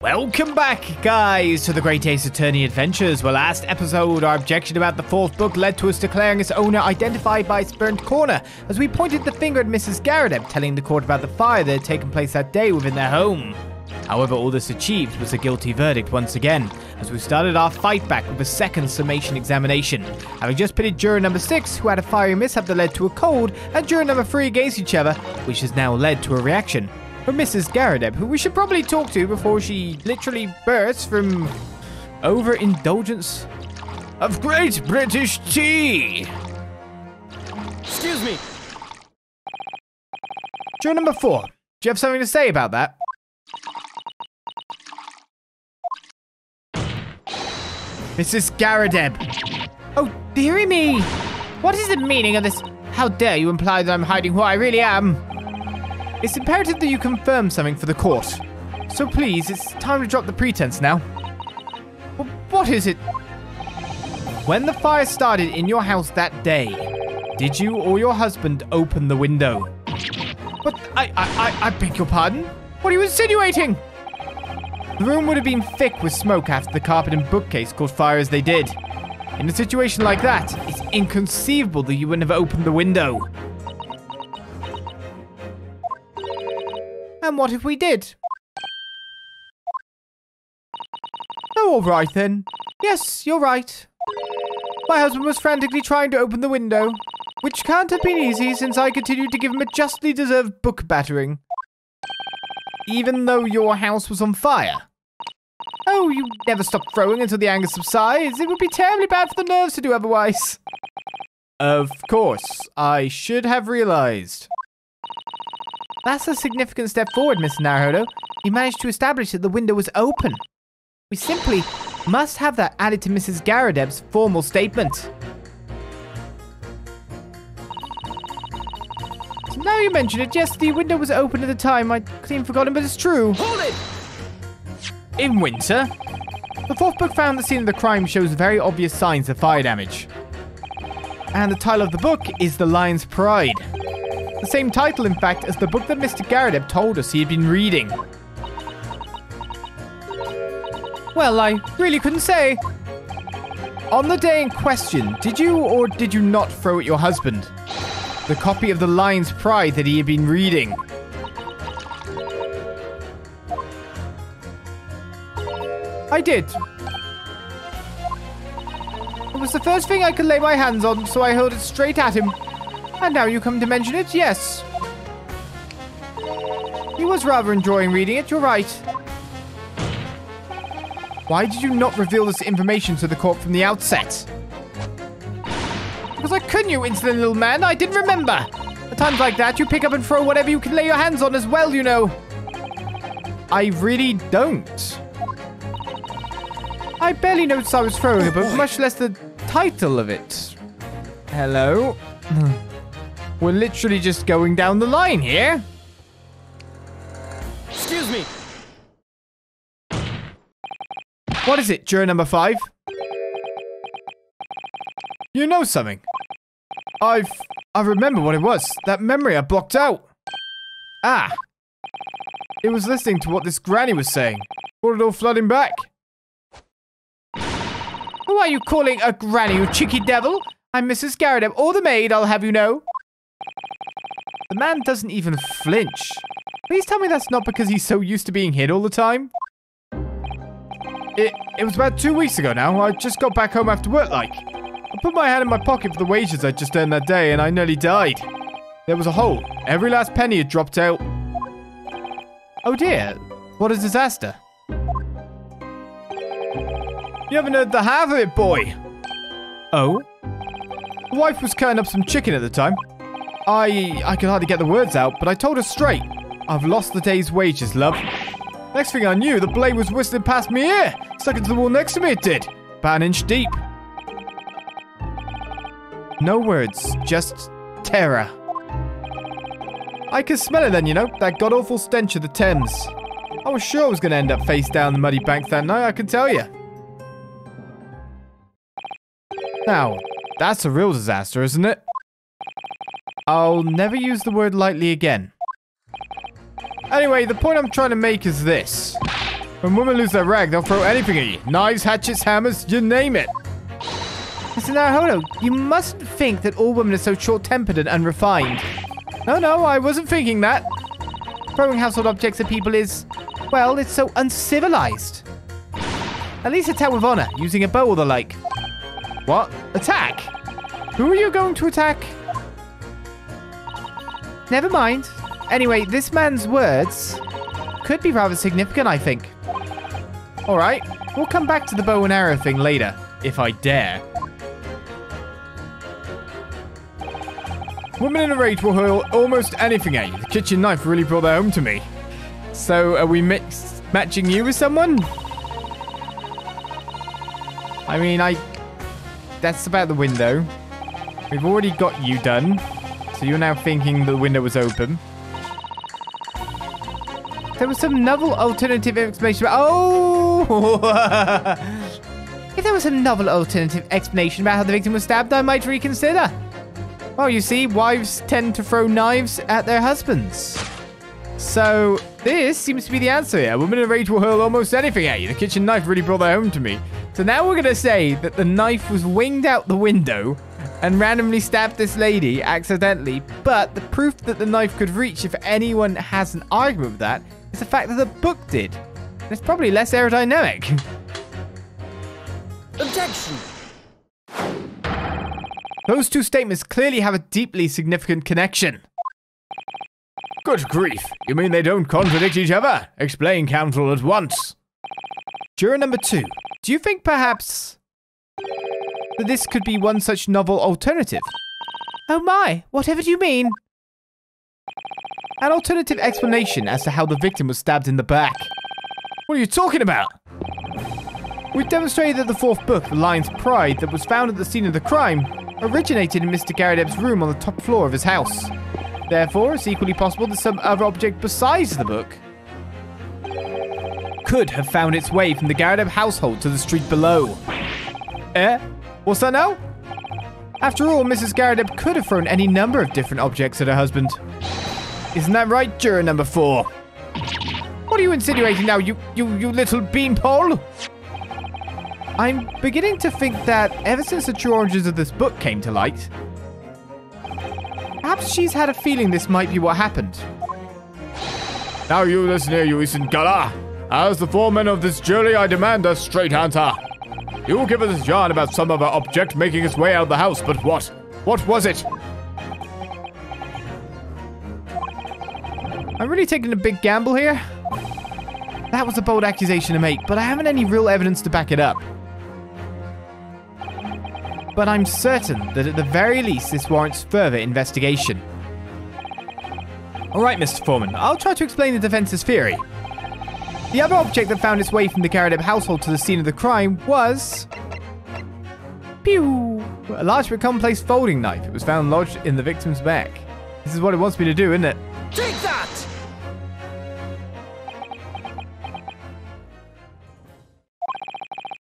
Welcome back, guys, to the Great Ace Attorney Adventures. Well, last episode, our objection about the fourth book led to us declaring its owner identified by its burnt corner, as we pointed the finger at Mrs Garrideb, telling the court about the fire that had taken place that day within their home. However, all this achieved was a guilty verdict once again, as we started our fight back with a second summation examination, having just pitted juror number 6, who had a fiery mishap that led to a cold, and juror number 3 against each other, which has now led to a reaction from Mrs Garrideb, who we should probably talk to before she literally bursts from overindulgence of Great British tea. Excuse me. Juror number 4, do you have something to say about that? Mrs Garrideb. Oh, dearie me. What is the meaning of this? How dare you imply that I'm hiding who I really am? It's imperative that you confirm something for the court. So please, it's time to drop the pretense now. What is it? When the fire started in your house that day, did you or your husband open the window? But I beg your pardon? What are you insinuating? The room would have been thick with smoke after the carpet and bookcase caught fire as they did. In a situation like that, it's inconceivable that you wouldn't have opened the window. And what if we did? Oh, all right then. Yes, you're right. My husband was frantically trying to open the window, which can't have been easy since I continued to give him a justly deserved book battering. Even though your house was on fire. Oh, you never stop throwing until the anger subsides. It would be terribly bad for the nerves to do otherwise. Of course, I should have realized. That's a significant step forward, Mr. Naruhodo. You managed to establish that the window was open. We simply must have that added to Mrs. Garrideb's formal statement. So now you mention it, yes, the window was open at the time. I'd even forgotten, but it's true. Hold it! In winter, the fourth book found the scene of the crime shows very obvious signs of fire damage. And the title of the book is The Lion's Pride. The same title, in fact, as the book that Mr. Garrideb told us he had been reading. Well, I really couldn't say. On the day in question, did you or did you not throw at your husband the copy of The Lion's Pride that he had been reading? I did. It was the first thing I could lay my hands on, so I hurled it straight at him. And now you come to mention it, yes. He was rather enjoying reading it, you're right. Why did you not reveal this information to the court from the outset? Because I couldn't, you insolent little man, I didn't remember. At times like that, you pick up and throw whatever you can lay your hands on as well, you know. I really don't. I barely noticed I was throwing a book, much less the title of it. Hello? We're literally just going down the line here. Excuse me. What is it, juror number 5? You know something. I remember what it was. That memory I blocked out. Ah. It was listening to what this granny was saying. Brought it all flooding back. Who are you calling a granny, you cheeky devil? I'm Mrs. Garrideb, or the maid, I'll have you know. The man doesn't even flinch. Please tell me that's not because he's so used to being hid all the time. It was about 2 weeks ago now. I just got back home after work, like. I put my hand in my pocket for the wages I'd just earned that day, and I nearly died. There was a hole. Every last penny had dropped out. Oh dear. What a disaster. You haven't heard the half of it, boy. Oh? The wife was cutting up some chicken at the time. I could hardly get the words out, but I told her straight. I've lost the day's wages, love. Next thing I knew, the blade was whistling past me ear. Stuck into the wall next to me, it did. About an inch deep. No words, just terror. I could smell it then, you know, that god-awful stench of the Thames. I was sure I was going to end up face down the muddy bank that night, I can tell you. Now, that's a real disaster, isn't it? I'll never use the word lightly again. Anyway, the point I'm trying to make is this. When women lose their rag, they'll throw anything at you. Knives, hatchets, hammers, you name it. Mr. Naruhodo, you mustn't think that all women are so short-tempered and unrefined. No, I wasn't thinking that. Throwing household objects at people is, well, it's so uncivilized. At least attack with honor, using a bow or the like. What? Attack? Who are you going to attack? Never mind. Anyway, this man's words could be rather significant, I think. Alright, we'll come back to the bow and arrow thing later, if I dare. Women in a rage will hurl almost anything at you. The kitchen knife really brought that home to me. So, are we matching you with someone? I mean, that's about the window. We've already got you done. So you're now thinking the window was open. There was some novel alternative explanation about... Oh! If there was a novel alternative explanation about how the victim was stabbed, I might reconsider. Well, you see, wives tend to throw knives at their husbands. So, this seems to be the answer here. A woman in a rage will hurl almost anything at you. The kitchen knife really brought that home to me. So now we're going to say that the knife was winged out the window and randomly stabbed this lady accidentally. But the proof that the knife could reach, if anyone has an argument with that, is the fact that the book did. And it's probably less aerodynamic. Objection! Those two statements clearly have a deeply significant connection. Good grief. You mean they don't contradict each other? Explain, counsel, at once. Juror number 2. Do you think perhaps that this could be one such novel alternative? Oh my, whatever do you mean? An alternative explanation as to how the victim was stabbed in the back. What are you talking about? We've demonstrated that the fourth book, The Lion's Pride, that was found at the scene of the crime, originated in Mr. Garrideb's room on the top floor of his house. Therefore, it's equally possible that some other object besides the book could have found its way from the Garrideb household to the street below. What's that now? After all, Mrs. Garrideb could have thrown any number of different objects at her husband. Isn't that right, juror number 4? What are you insinuating now, you little beanpole? I'm beginning to think that ever since the true origins of this book came to light, perhaps she's had a feeling this might be what happened. Now you listen here, you Eastern Gala. As the foreman of this jury, I demand a straight answer. You give us a yarn about some other object making its way out of the house, but what? What was it? I'm really taking a big gamble here. That was a bold accusation to make, but I haven't any real evidence to back it up. But I'm certain that at the very least this warrants further investigation. Alright, Mr. Foreman, I'll try to explain the defense's theory. The other object that found its way from the Garrideb household to the scene of the crime was... Pew! A large but commonplace folding knife. It was found lodged in the victim's back. This is what it wants me to do, isn't it? Take that!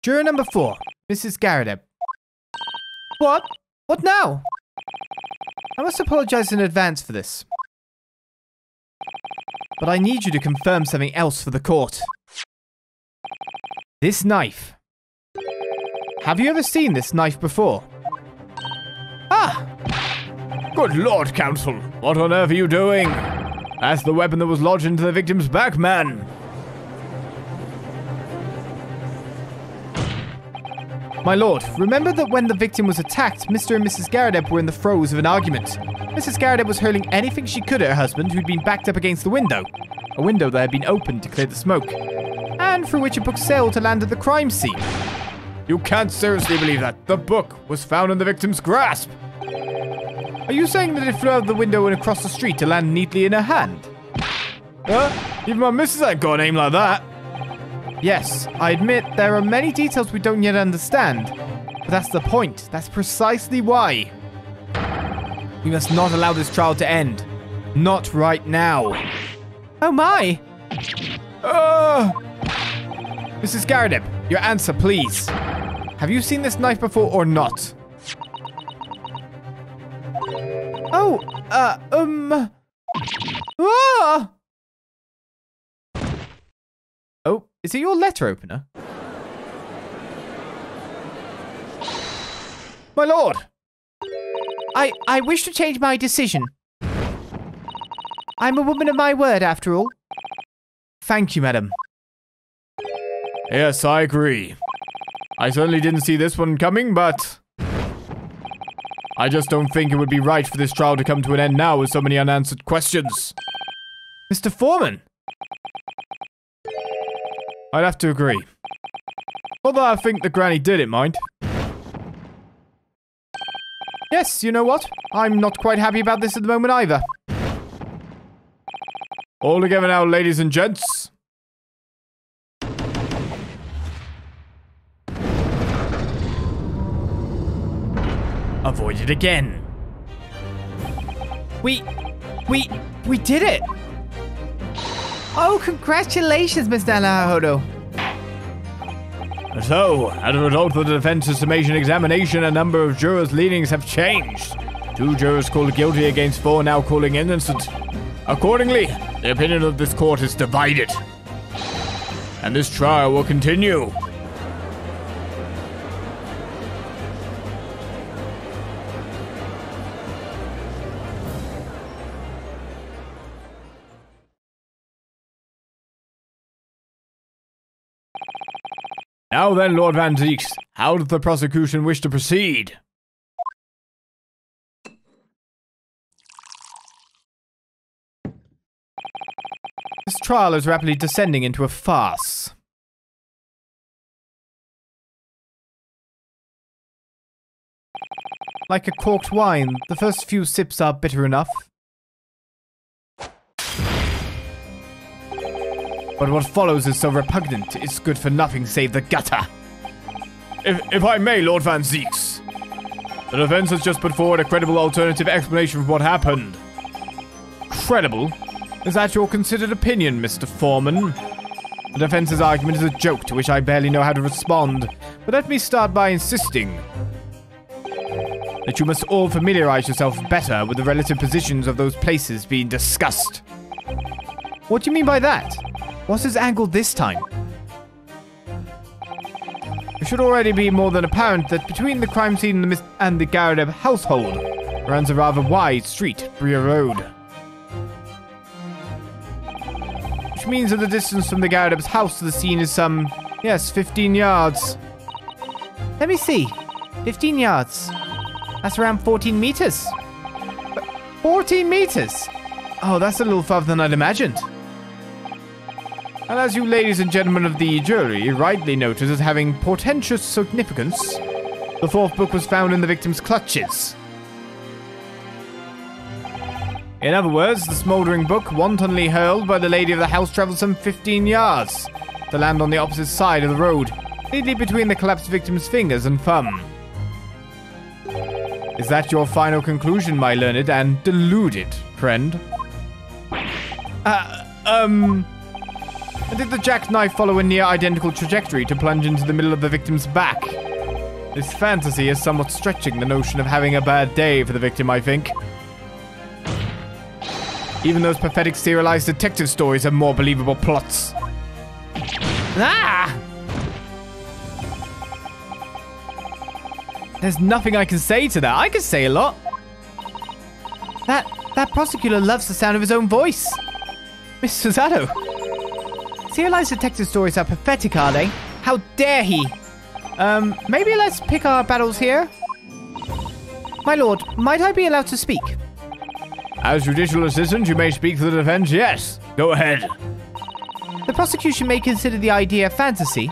Juror number 4, Mrs. Garrideb. What? What now? I must apologize in advance for this. But I need you to confirm something else for the court. This knife. Have you ever seen this knife before? Ah! Good Lord, counsel. What on earth are you doing? That's the weapon that was lodged into the victim's back, man. My lord, remember that when the victim was attacked, Mr. and Mrs. Garrideb were in the throes of an argument. Mrs. Garrideb was hurling anything she could at her husband, who'd been backed up against the window. A window that had been opened to clear the smoke, and through which a book sailed to land at the crime scene. You can't seriously believe that. The book was found in the victim's grasp. Are you saying that it flew out the window and across the street to land neatly in her hand? Even my missus ain't got an aim like that. Yes, I admit there are many details we don't yet understand, but that's the point. That's precisely why. We must not allow this trial to end. Not right now. Oh my! Mrs. Garrideb, your answer, please. Have you seen this knife before or not? Oh, Oh, Is it your letter opener? My lord! I wish to change my decision. I'm a woman of my word, after all. Thank you, madam. Yes, I agree. I certainly didn't see this one coming, but I just don't think it would be right for this trial to come to an end now with so many unanswered questions. Mr. Foreman! I'd have to agree. Although I think the granny did it, mind. Yes, you know what? I'm not quite happy about this at the moment either. All together now, ladies and gents. Avoided again. We did it! Oh, congratulations, Mr. Naruhodo. So, as a result of the defense's summation examination, a number of jurors' leanings have changed. 2 jurors called guilty against 4 now calling innocent. Accordingly, the opinion of this court is divided. And this trial will continue. Now then, Lord Van Zieks, how does the prosecution wish to proceed? This trial is rapidly descending into a farce. Like a corked wine, the first few sips are bitter enough. But what follows is so repugnant, it's good for nothing save the gutter. If I may, Lord Van Zieks, the defense has just put forward a credible alternative explanation for what happened. Credible? Is that your considered opinion, Mr. Foreman? The defense's argument is a joke to which I barely know how to respond, but let me start by insisting that you must all familiarize yourself better with the relative positions of those places being discussed. What do you mean by that? What's his angle this time? It should already be more than apparent that between the crime scene and the Garrideb household runs a rather wide street, Bria Road. Which means that the distance from the Garrideb's house to the scene is some, 15 yards. Let me see. 15 yards. That's around 14 meters. 14 meters? Oh, that's a little farther than I'd imagined. And as you ladies and gentlemen of the jury rightly noted as having portentous significance, the 4th book was found in the victim's clutches. In other words, the smouldering book, wantonly hurled by the lady of the house, travelled some 15 yards to land on the opposite side of the road, neatly between the collapsed victim's fingers and thumb. Is that your final conclusion, my learned and deluded friend? And did the jackknife follow a near-identical trajectory to plunge into the middle of the victim's back? This fantasy is somewhat stretching the notion of having a bad day for the victim, I think. Even those pathetic serialized detective stories have more believable plots. Ah! There's nothing I can say to that. I can say a lot. That prosecutor loves the sound of his own voice. Mr. Zato. Serialized detective stories are pathetic, are they? How dare he? Maybe let's pick our battles here? My lord, might I be allowed to speak? As judicial assistant, you may speak for the defense, yes. Go ahead. The prosecution may consider the idea fantasy,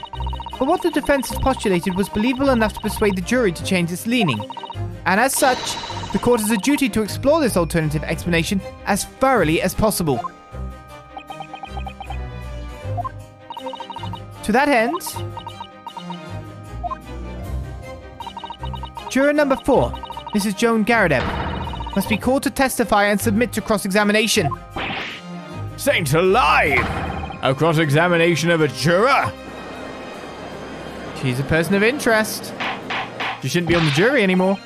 but what the defense has postulated was believable enough to persuade the jury to change its leaning. And as such, the court has a duty to explore this alternative explanation as thoroughly as possible. To that end, juror number 4, Mrs. Joan Garrideb, must be called to testify and submit to cross-examination. Saints alive! A cross-examination of a juror? She's a person of interest. She shouldn't be on the jury anymore.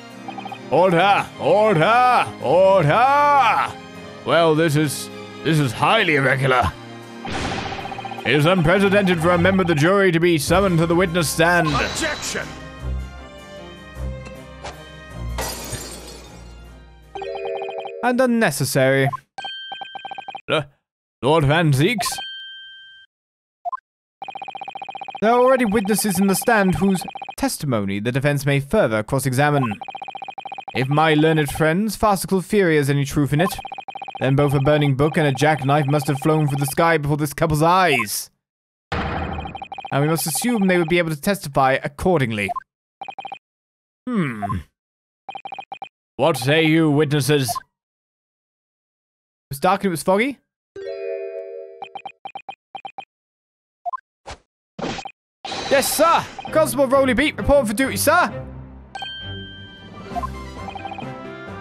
Order! Order! Order! Well, this is highly irregular. It is unprecedented for a member of the jury to be summoned to the witness stand. Objection! And unnecessary. Lord Van Zieks? There are already witnesses in the stand whose testimony the defense may further cross-examine. If my learned friend's farcical theory has any truth in it, then both a burning book and a jackknife must have flown through the sky before this couple's eyes. And we must assume they would be able to testify accordingly. What say you, witnesses? It was dark and it was foggy? Yes, sir! Constable Rowley Beat, reporting for duty, sir!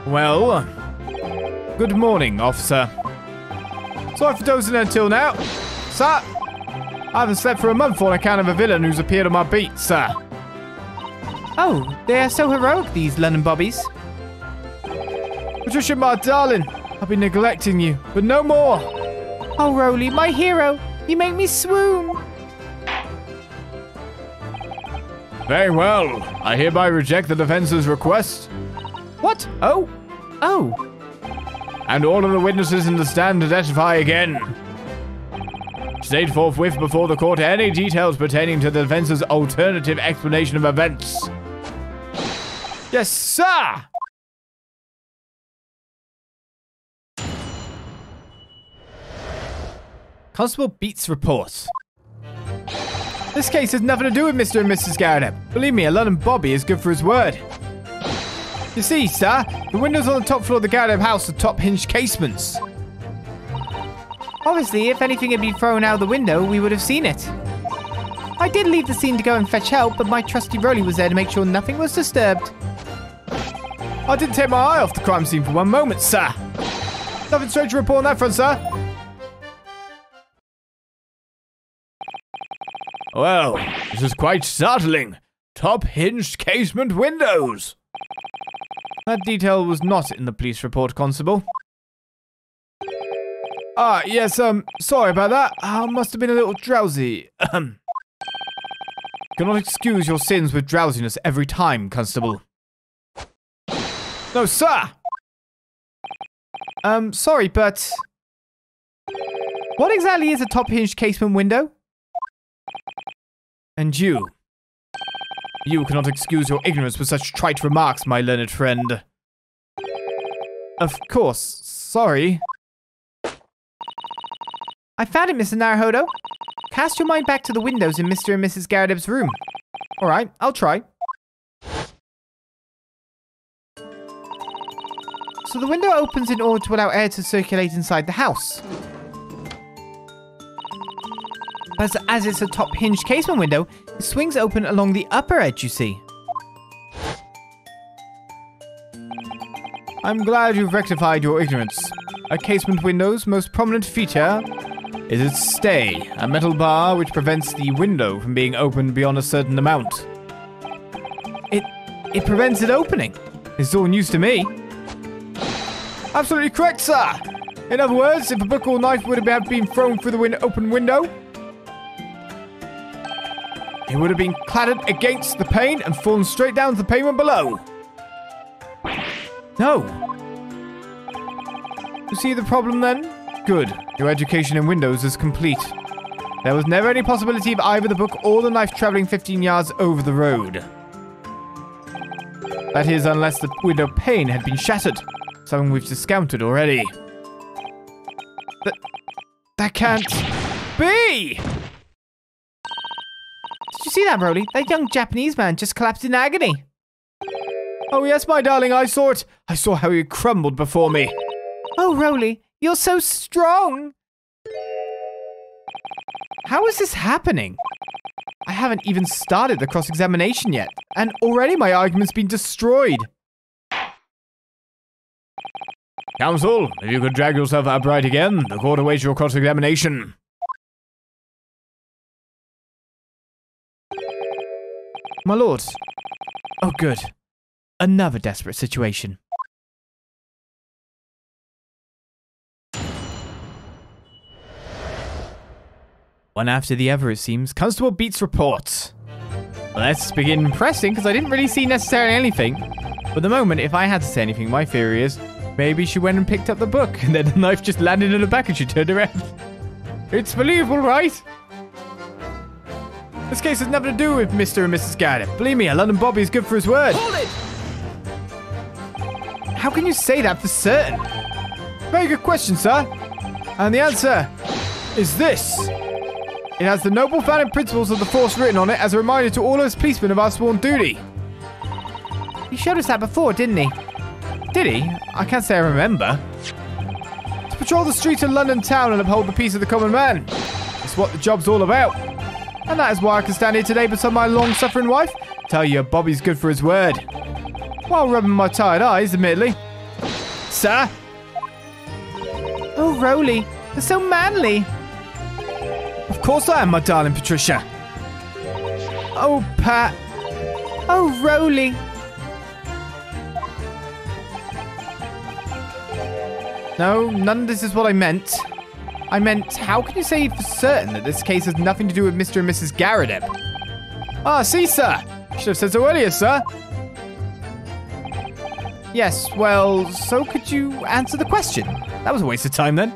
Well, good morning, officer. Sorry for dozing until now. Sir, I haven't slept for a month on account of a villain who's appeared on my beat, sir. Oh, they are so heroic, these London bobbies. Patricia, my darling, I've been neglecting you, but no more. Oh, Rowley, my hero, you make me swoon. Very well. I hereby reject the defense's request. What? Oh. And all of the witnesses in the stand to testify again. State forthwith before the court any details pertaining to the defense's alternative explanation of events. Yes, sir! Constable Beats report. This case has nothing to do with Mr. and Mrs. Garrideb. Believe me, a London Bobby is good for his word. You see, sir, the windows on the top floor of the Garrideb house are top hinged casements. Obviously, if anything had been thrown out of the window, we would have seen it. I did leave the scene to go and fetch help, but my trusty Rowley was there to make sure nothing was disturbed. I didn't take my eye off the crime scene for one moment, sir. Nothing strange to report on that front, sir. Well, this is quite startling. Top hinged casement windows. That detail was not in the police report, Constable. Yes, sorry about that. I must have been a little drowsy. Cannot excuse your sins with drowsiness every time, Constable. No, sir! Sorry, but... what exactly is a top hinged casement window? And you cannot excuse your ignorance with such trite remarks, my learned friend. Of course, sorry. I found it, Mr. Naruhodo. Cast your mind back to the windows in Mr. and Mrs. Garrideb's room. Alright, I'll try. So the window opens in order to allow air to circulate inside the house. But as it's a top hinged casement window, it swings open along the upper edge, you see. I'm glad you've rectified your ignorance. A casement window's most prominent feature is its stay, a metal bar which prevents the window from being opened beyond a certain amount. It prevents it opening. It's all news to me. Absolutely correct, sir. In other words, if a book or knife would have been thrown through the open window, it would have been clattered against the pane and fallen straight down to the pavement below. No. You see the problem then? Good. Your education in windows is complete. There was never any possibility of either the book or the knife traveling 15 yards over the road. That is, unless the window pane had been shattered. Something we've discounted already. That can't be! Did you see that, Rowley? That young Japanese man just collapsed in agony. Oh yes, my darling, I saw it. I saw how he crumbled before me. Oh, Rowley, you're so strong. How is this happening? I haven't even started the cross-examination yet, and already my argument's been destroyed. Counsel, if you could drag yourself upright again, the court awaits your cross-examination. My lord. Oh, good. Another desperate situation. One after the other, it seems. Constable Beate's report. Let's begin pressing, because I didn't really see necessarily anything. For the moment, if I had to say anything, my theory is maybe she went and picked up the book, and then the knife just landed in her back and she turned around. It's believable, right? This case has nothing to do with Mr. and Mrs. Garrideb. Believe me, a London Bobby is good for his word. Hold it! How can you say that for certain? Very good question, sir. And the answer is this. It has the noble founding principles of the force written on it as a reminder to all of us policemen of our sworn duty. He showed us that before, didn't he? Did he? I can't say I remember. To patrol the streets of London town and uphold the peace of the common man. That's what the job's all about. And that is why I can stand here today beside my long-suffering wife. Tell you, Bobby's good for his word. While rubbing my tired eyes, admittedly. Sir? Oh, Rowley, you're so manly. Of course I am, my darling Patricia. Oh, Pat. Oh, Rowley. No, none of this is what I meant. I meant, how can you say for certain that this case has nothing to do with Mr. and Mrs. Garrideb? Ah, see, sir. Should have said so earlier, sir. Yes, well, so could you answer the question? That was a waste of time, then.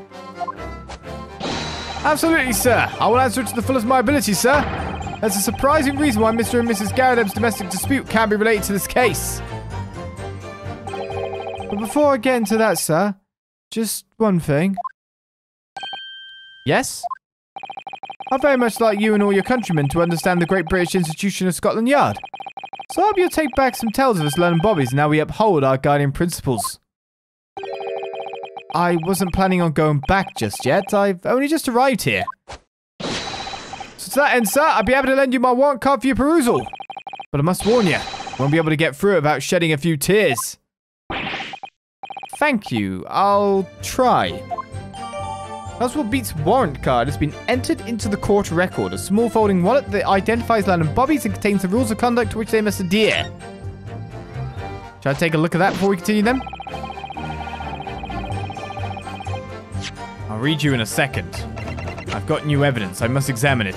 Absolutely, sir. I will answer it to the fullest of my ability, sir. There's a surprising reason why Mr. and Mrs. Garrideb's domestic dispute can be related to this case. But before I get into that, sir, just one thing. Yes? I'd very much like you and all your countrymen to understand the great British institution of Scotland Yard. So I hope you'll take back some tales of us London Bobbies and how we uphold our guardian principles. I wasn't planning on going back just yet. I've only just arrived here. So to that end, sir, I'd be happy to lend you my warrant card for your perusal. But I must warn you, I won't be able to get through it without shedding a few tears. Thank you. I'll try. Constable Beate's warrant card has been entered into the court record, a small folding wallet that identifies London Bobbies and contains the rules of conduct to which they must adhere. Shall I take a look at that before we continue then? I'll read you in a second. I've got new evidence. I must examine it.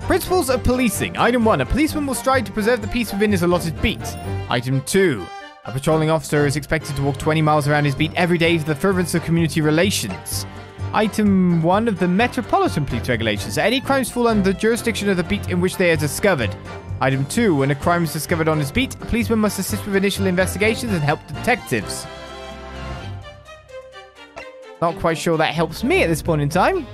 Principles of policing. Item 1. A policeman will strive to preserve the peace within his allotted beat. Item 2. A patrolling officer is expected to walk 20 miles around his beat every day for the furtherance of community relations. Item 1 of the Metropolitan Police Regulations. Any crimes fall under the jurisdiction of the beat in which they are discovered. Item 2. When a crime is discovered on his beat, a policeman must assist with initial investigations and help detectives. Not quite sure that helps me at this point in time.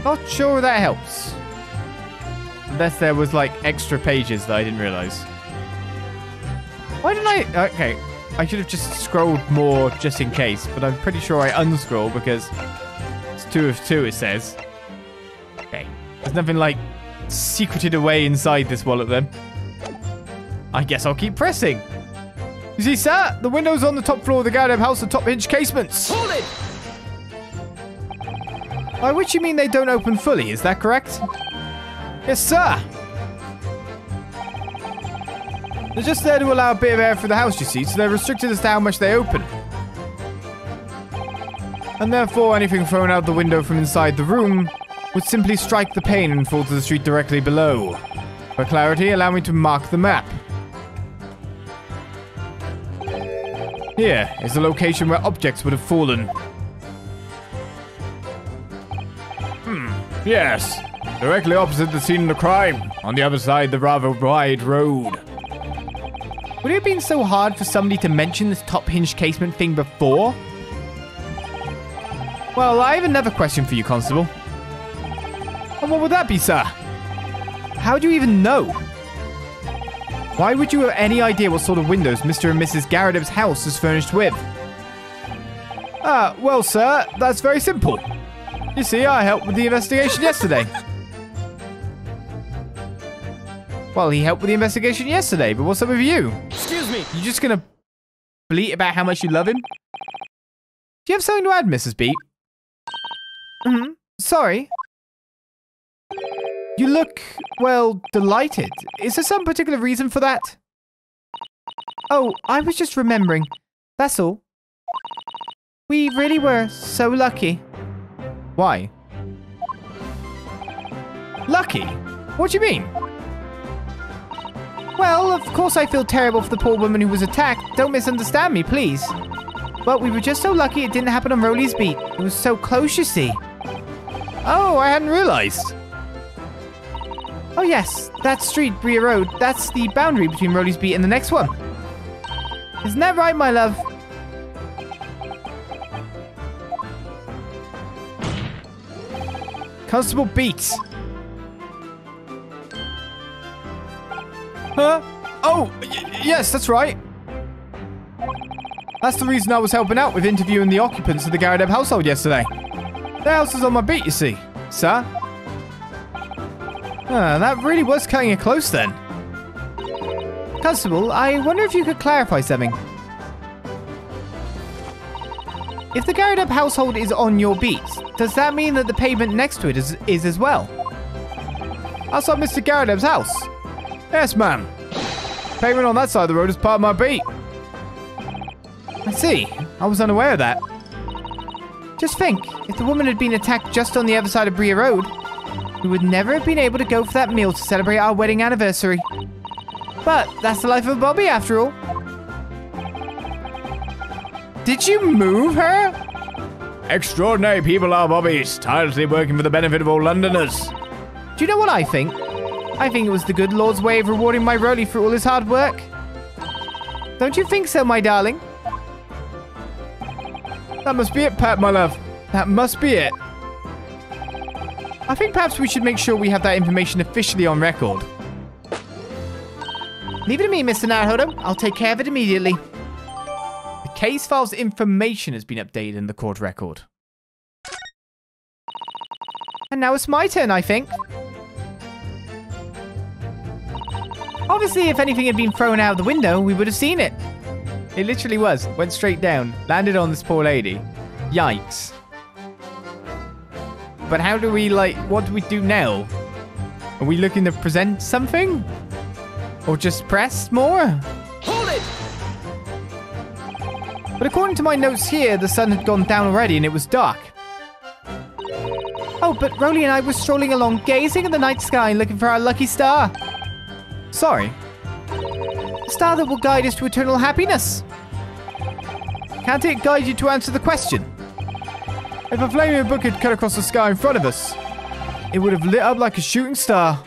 Not sure that helps. Unless there was, like, extra pages that I didn't realize. Why didn't I... Okay, I should have just scrolled more just in case, but I'm pretty sure I unscroll because it's 2 of 2, it says. Okay, there's nothing, like, secreted away inside this wallet, then. I guess I'll keep pressing. You see, sir, the windows on the top floor of the Garrideb house are top hinged casements. Hold it! By which you mean they don't open fully, is that correct? Yes, sir. They're just there to allow a bit of air through the house, you see, so they're restricted as to how much they open. And therefore, anything thrown out the window from inside the room would simply strike the pane and fall to the street directly below. For clarity, allow me to mark the map. Here is the location where objects would have fallen. Yes. Directly opposite the scene of the crime. On the other side, the rather wide road. Would it have been so hard for somebody to mention this top hinged casement thing before? Well, I have another question for you, Constable. And what would that be, sir? How do you even know? Why would you have any idea what sort of windows Mr. and Mrs. Garrideb's house is furnished with? Well, sir, that's very simple. You see, I helped with the investigation yesterday. Well, he helped with the investigation yesterday, but what's up with you? Excuse me. You just gonna bleat about how much you love him? Do you have something to add, Mrs. Beat? Sorry. You look, well, delighted. Is there some particular reason for that? Oh, I was just remembering. That's all. We really were so lucky. Why? Lucky? What do you mean? Well, of course I feel terrible for the poor woman who was attacked. Don't misunderstand me, please. But we were just so lucky it didn't happen on Rolly's beat. It was so close, you see. Oh, I hadn't realized. Oh yes, that street, Bria Road, that's the boundary between Rolly's beat and the next one. Isn't that right, my love? Constable Beat. Huh? Oh, yes, that's right. That's the reason I was helping out with interviewing the occupants of the Garrideb household yesterday. Their house is on my beat, you see, sir. That really was cutting it close then. Constable, I wonder if you could clarify something. If the Garrideb household is on your beat, does that mean that the pavement next to it is as well? Outside Mr. Garrideb's house? Yes, ma'am. Pavement on that side of the road is part of my beat. I see. I was unaware of that. Just think, if the woman had been attacked just on the other side of Bria Road, we would never have been able to go for that meal to celebrate our wedding anniversary. But that's the life of a Bobby, after all. Did you move her? Extraordinary people are Bobbies, tirelessly working for the benefit of all Londoners. Do you know what I think? I think it was the good Lord's way of rewarding my Rolly for all his hard work. Don't you think so, my darling? That must be it, Pat, my love. That must be it. I think perhaps we should make sure we have that information officially on record. Leave it to me, Mr. Naruhodo. I'll take care of it immediately. The case file's information has been updated in the court record. And now it's my turn, I think. Obviously, if anything had been thrown out of the window, we would have seen it. It literally was. Went straight down. Landed on this poor lady. Yikes. But how do we, what do we do now? Are we looking to present something? Or just press more? Hold it! But according to my notes here, the sun had gone down already and it was dark. Oh, but Rolly and I were strolling along, gazing at the night sky, looking for our lucky star. Sorry. A star that will guide us to eternal happiness. Can't it guide you to answer the question? If a flaming book had cut across the sky in front of us, it would have lit up like a shooting star.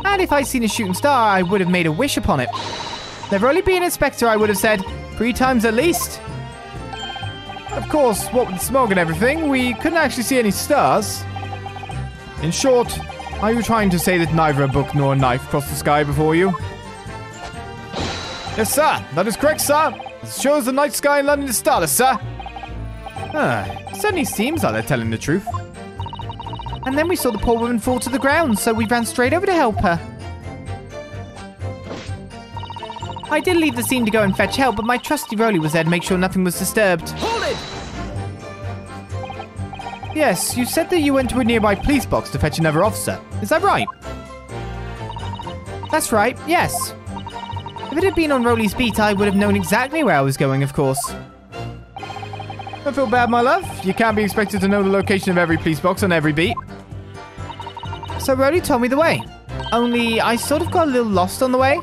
And if I'd seen a shooting star, I would have made a wish upon it. Never only be an inspector, I would have said, 3 times at least. Of course, what with the smog and everything, we couldn't actually see any stars. In short, are you trying to say that neither a book nor a knife crossed the sky before you? Yes, sir. That is correct, sir. As sure as the night sky in London is starless, sir. It certainly seems like they're telling the truth. And then we saw the poor woman fall to the ground, so we ran straight over to help her. I did leave the scene to go and fetch help, but my trusty Rolly was there to make sure nothing was disturbed. Hold it! Yes, you said that you went to a nearby police box to fetch another officer. Is that right? That's right, yes. If it had been on Rolly's beat, I would have known exactly where I was going, of course. Don't feel bad, my love. You can't be expected to know the location of every police box on every beat. So Rolly told me the way. Only I sort of got a little lost on the way.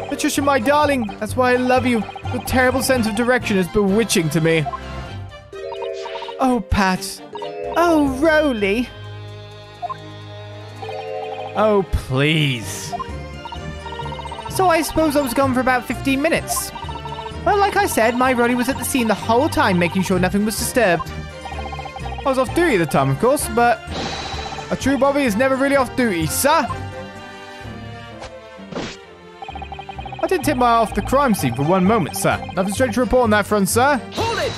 Patricia, my darling, that's why I love you. Your terrible sense of direction is bewitching to me. Oh, Pat. Oh, Rolly. Oh, please. So I suppose I was gone for about 15 minutes. Well, like I said, my Rolly was at the scene the whole time, making sure nothing was disturbed. I was off duty at the time, of course, but a true Bobby is never really off duty, sir. I didn't take my eye off the crime scene for one moment, sir. Nothing strange to report on that front, sir. Hold it!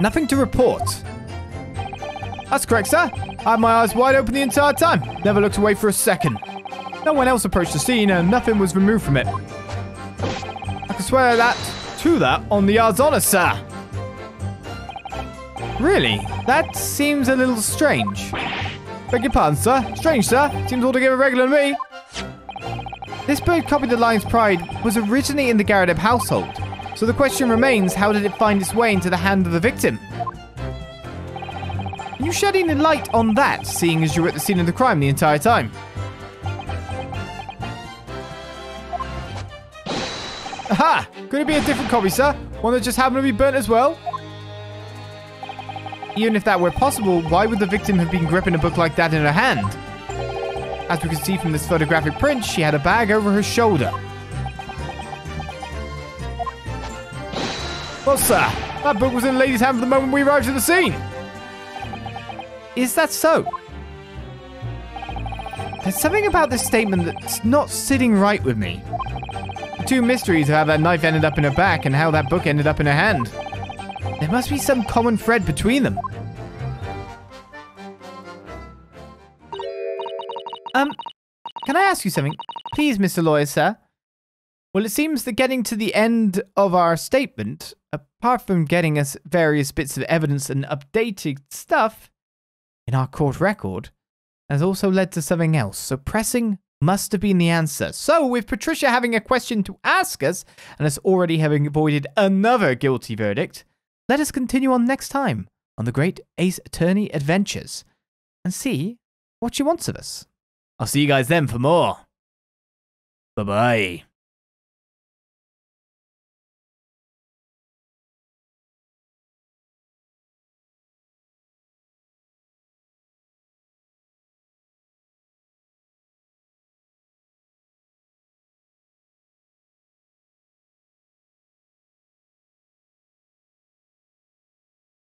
Nothing to report. That's correct, sir. I had my eyes wide open the entire time. Never looked away for a second. No one else approached the scene and nothing was removed from it. I can swear to that on the odds honor, sir. Really? That seems a little strange. Beg your pardon, sir. Strange, sir. Seems altogether regular to me. This bird copied the Lion's Pride was originally in the Garrideb household. So the question remains, how did it find its way into the hand of the victim? Are you shedding a light on that, seeing as you were at the scene of the crime the entire time? Aha! Could it be a different copy, sir? One that just happened to be burnt as well? Even if that were possible, why would the victim have been gripping a book like that in her hand? As we can see from this photographic print, she had a bag over her shoulder. Well, sir, that book was in the lady's hand from the moment we arrived at the scene. Is that so? There's something about this statement that's not sitting right with me. The two mysteries of how that knife ended up in her back and how that book ended up in her hand. There must be some common thread between them. Can I ask you something? Please, Mr. Lawyer, sir. Well, it seems that getting to the end of our statement, apart from getting us various bits of evidence and updated stuff in our court record, has also led to something else. So pressing must have been the answer. So with Patricia having a question to ask us, and us already having avoided another guilty verdict, let us continue on next time on the Great Ace Attorney Adventures and see what she wants of us. I'll see you guys then for more. Bye-bye.